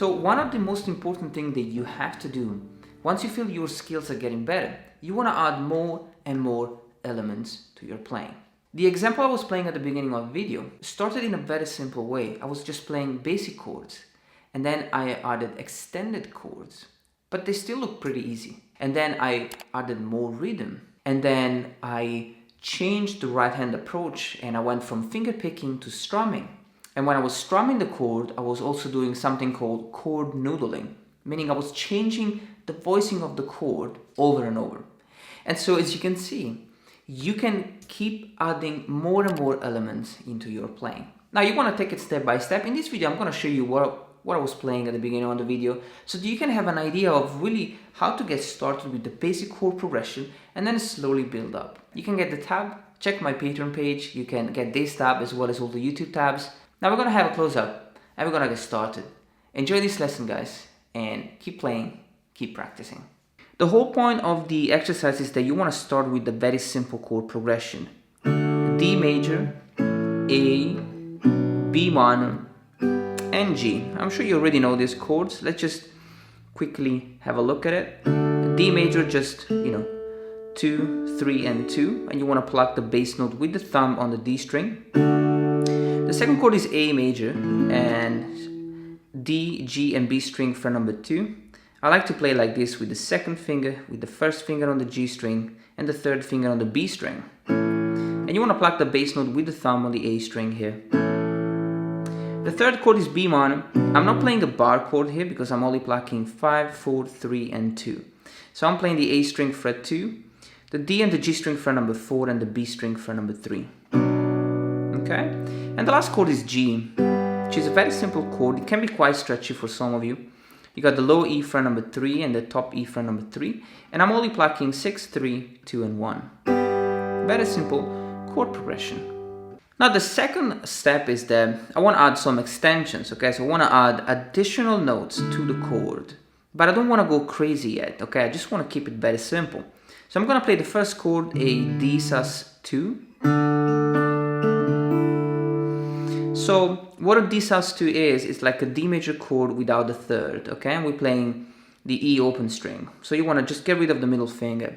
So one of the most important things that you have to do, once you feel your skills are getting better, you want to add more and more elements to your playing. The example I was playing at the beginning of the video started in a very simple way. I was just playing basic chords, and then I added extended chords, but they still look pretty easy. And then I added more rhythm, and then I changed the right hand approach, and I went from finger picking to strumming. And when I was strumming the chord, I was also doing something called chord noodling, meaning I was changing the voicing of the chord over and over. And so as you can see, you can keep adding more and more elements into your playing. Now you want to take it step by step. In this video, I'm going to show you what I was playing at the beginning of the video, so that you can have an idea of really how to get started with the basic chord progression and then slowly build up. You can get the tab, check my Patreon page, you can get this tab as well as all the YouTube tabs. Now we're going to have a close up and we're going to get started. Enjoy this lesson, guys, and keep playing, keep practicing. The whole point of the exercise is that you want to start with the very simple chord progression. D major, A, B minor, and G. I'm sure you already know these chords. Let's just quickly have a look at it. D major, just, 2, 3, and 2. And you want to pluck the bass note with the thumb on the D string. The second chord is A major, and D, G, and B string fret number 2. I like to play like this with the second finger, with the first finger on the G string, and the third finger on the B string. And you want to pluck the bass note with the thumb on the A string here. The third chord is B minor. I'm not playing the bar chord here because I'm only plucking 5, 4, 3, and 2. So I'm playing the A string fret 2, the D and the G string fret number 4, and the B string fret number 3. Okay? And the last chord is G, which is a very simple chord. It can be quite stretchy for some of you. You got the low E fret number 3 and the top E fret number 3. And I'm only plucking 6, 3, 2, and 1. Very simple chord progression. Now the second step is that I want to add some extensions, okay? So I want to add additional notes to the chord. But I don't want to go crazy yet, okay? I just want to keep it very simple. So I'm going to play the first chord, a D sus2. So what a D sus2 is, it's like a D major chord without the third, okay? And we're playing the E open string. So you want to just get rid of the middle finger.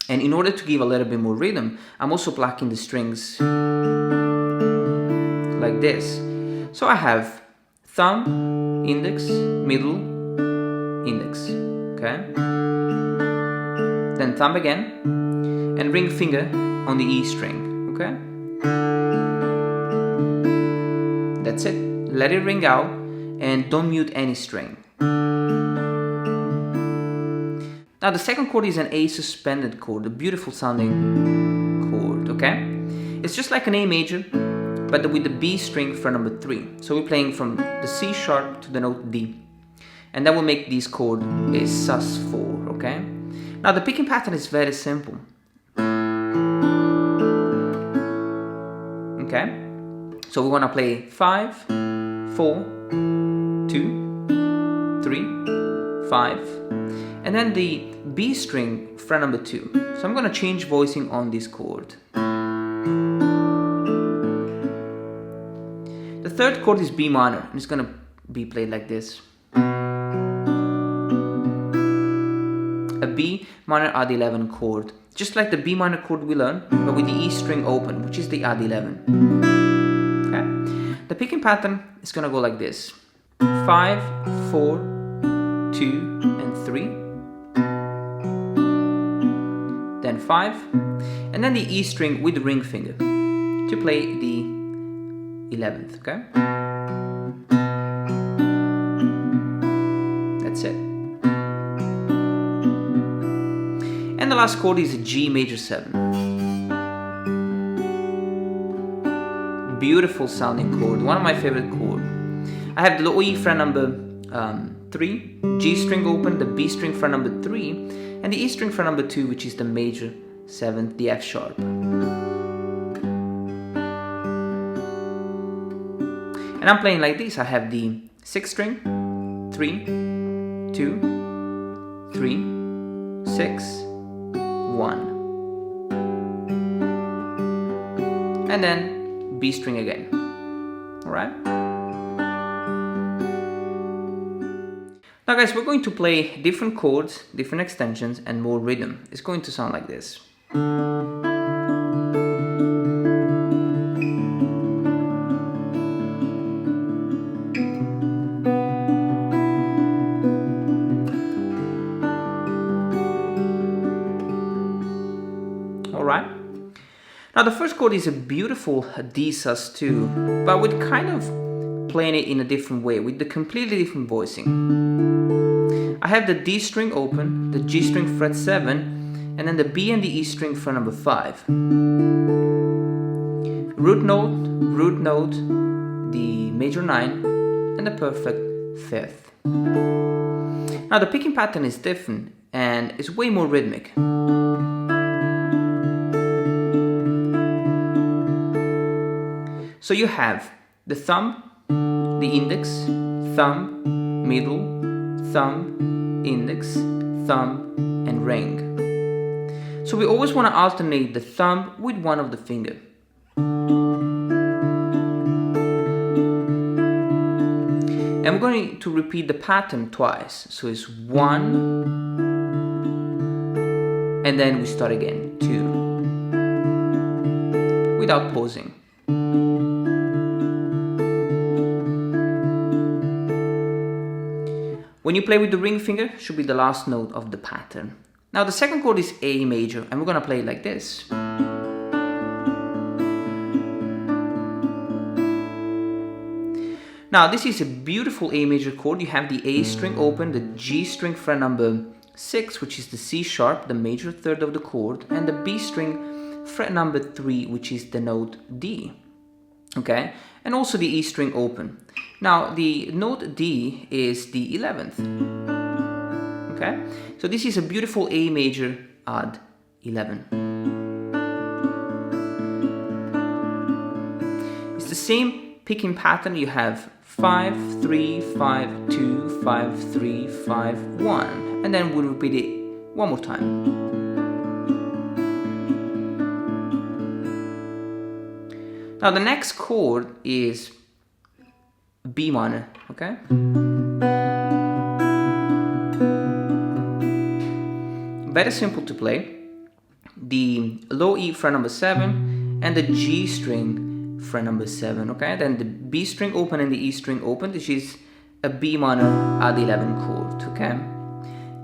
And in order to give a little bit more rhythm, I'm also plucking the strings like this. So I have thumb, index, middle, index, okay? Then thumb again, and ring finger on the E string, okay? That's it. Let it ring out and don't mute any string. Now the second chord is an A suspended chord, a beautiful sounding chord, okay? It's just like an A major, but with the B string fret number 3. So we're playing from the C sharp to the note D. And that will make this chord a sus4, okay? Now the picking pattern is very simple. Okay? So we want to play 5, 4, 2, 3, 5, and then the B string fret number 2. So I'm going to change voicing on this chord. The third chord is B minor, and it's going to be played like this. A B minor add 11 chord, just like the B minor chord we learned, but with the E string open, which is the add 11. Okay? The picking pattern is going to go like this: 5, 4, 2, and 3. Then 5, and then the E string with the ring finger to play the 11th, okay? That's it. And the last chord is a G major 7. Beautiful sounding chord, one of my favorite chords. I have the low E fret number 3, G string open, the B string fret number 3, and the E string fret number 2, which is the major 7th, the F sharp. And I'm playing like this. I have the 6th string, 3, 2, 3, 6, 1. And then B string again. Alright? Now guys, we're going to play different chords, different extensions, and more rhythm. It's going to sound like this. Alright. Now the first chord is a beautiful D sus2, but with kind of playing it in a different way, with the completely different voicing. I have the D string open, the G string fret 7, and then the B and the E string fret number 5. Root note, the major 9, and the perfect 5th. Now the picking pattern is different and it's way more rhythmic. So you have the thumb, the index, thumb, middle, thumb, index, thumb, and ring. So we always want to alternate the thumb with one of the fingers. And we're going to repeat the pattern twice. So it's 1, and then we start again, 2, without pausing. When you play with the ring finger, should be the last note of the pattern. Now the second chord is A major, and we're gonna play it like this. Now this is a beautiful A major chord. You have the A string open, the G string fret number 6, which is the C sharp, the major third of the chord, and the B string fret number 3, which is the note D. Okay, and also the E string open. Now the note D is the 11th. Okay, so this is a beautiful A major odd 11. It's the same picking pattern. You have 5, 3, 5, 2, 5, 3, 5, 1, and then we'll repeat it one more time. Now the next chord is B minor, okay? Very simple to play. The low E fret number 7 and the G string fret number 7, okay? Then the B string open and the E string open. This is a B minor odd 11 chord, okay?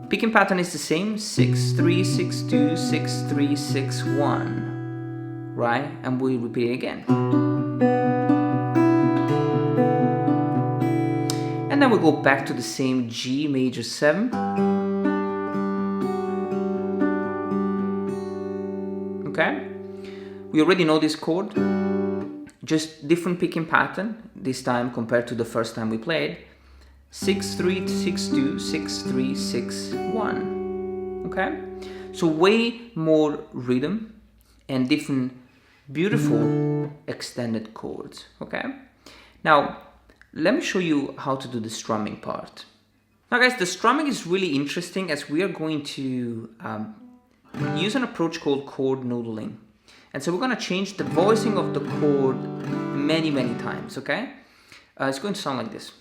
Picking pattern is the same, 6, 3, 6, 2, 6, 3, 6, 1. Right, and we repeat it again. And then we go back to the same G major 7. Okay, we already know this chord, just different picking pattern this time compared to the first time we played. 6, 3, 6, 2, 6, 3, 6, 1. Okay, so way more rhythm and different beautiful extended chords. Okay, now let me show you how to do the strumming part. Now guys, the strumming is really interesting as we are going to use an approach called chord noodling. And so we're going to change the voicing of the chord many times. Okay, it's going to sound like this.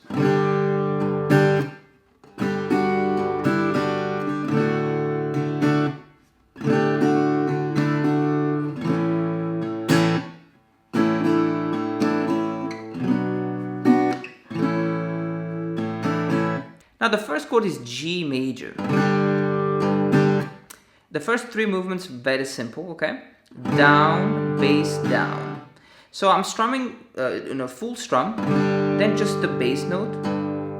Now the first chord is G major. The first 3 movements very simple, okay? Down, bass, down. So I'm strumming in a full strum, then just the bass note,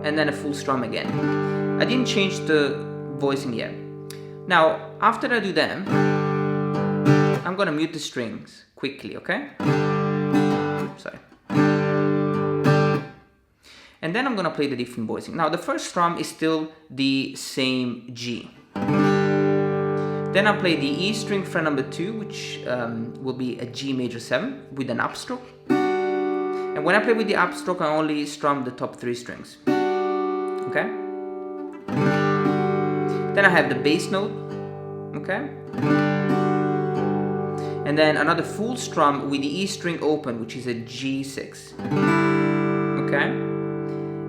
and then a full strum again. I didn't change the voicing yet. Now after I do them, I'm gonna mute the strings quickly, okay? Sorry. And then I'm gonna play the different voicing. Now the first strum is still the same G. Then I'll play the E string fret number 2, which will be a G major 7 with an upstroke. And when I play with the upstroke, I only strum the top 3 strings. Okay? Then I have the bass note. Okay? And then another full strum with the E string open, which is a G6. Okay?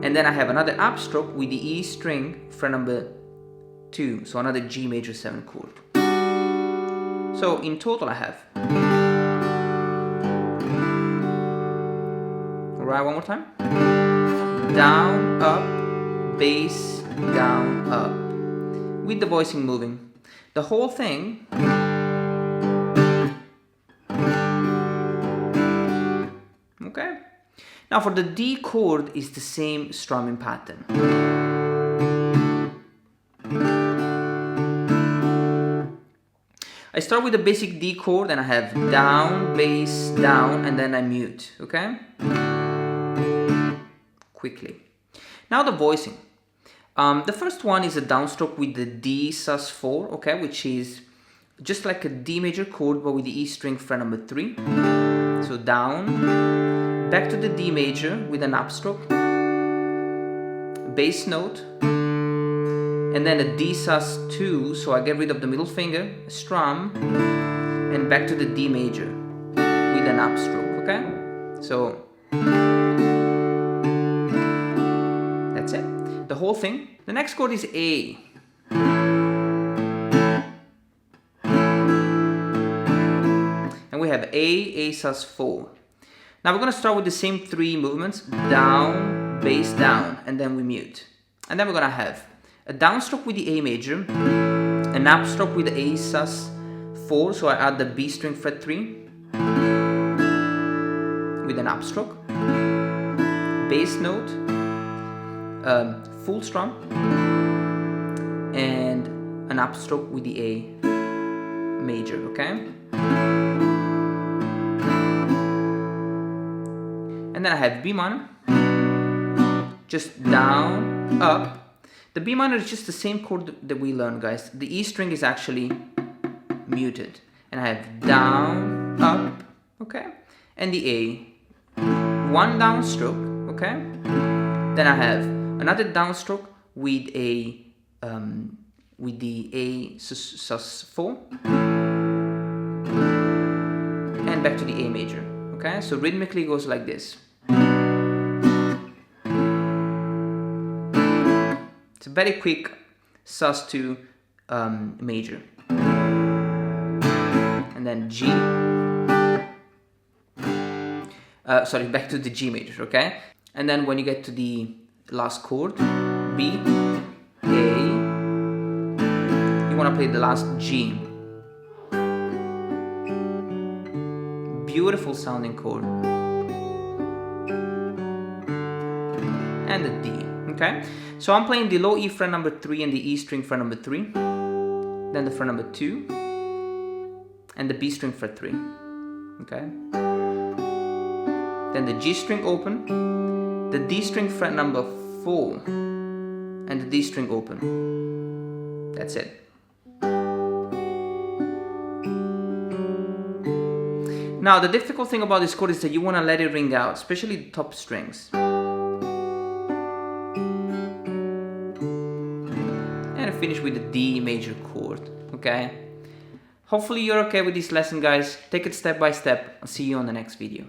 and then I have another upstroke with the E string fret number 2, so another G major 7 chord. So in total I have, alright, one more time, down, up, bass, down, up, with the voicing moving. The whole thing okay. Now for the D chord is the same strumming pattern. I start with the basic D chord and I have down, bass, down, and then I mute, okay? Quickly. Now the voicing. The first one is a downstroke with the D sus4, okay, which is just like a D major chord but with the E string fret number 3. So down, back to the D major with an upstroke, bass note, and then a D sus2, so I get rid of the middle finger, strum, and back to the D major with an upstroke, okay? So that's it, the whole thing. The next chord is A. And we have A sus4. Now we're going to start with the same 3 movements, down, bass, down, and then we mute. And then we're going to have a downstroke with the A major, an upstroke with the A sus4, so I add the B string fret 3 with an upstroke, bass note, full strum, and an upstroke with the A major, okay? And then I have B minor, just down, up. The B minor is just the same chord that we learned, guys. The E string is actually muted. And I have down, up, okay? And the A, one downstroke, okay? Then I have another downstroke with a with the A sus4, and back to the A major, okay? So rhythmically it goes like this. It's a very quick sus2 major, and then G. Back to the G major, okay? And then when you get to the last chord, B, A, you want to play the last G. Beautiful sounding chord. And the D, okay? So I'm playing the low E fret number 3 and the E string fret number 3, then the fret number 2, and the B string fret 3, okay? Then the G string open, the D string fret number 4, and the D string open. That's it. Now the difficult thing about this chord is that you want to let it ring out, especially the top strings. Finish with the D major chord, okay? Hopefully you're okay with this lesson, guys. Take it step by step. I'll see you on the next video.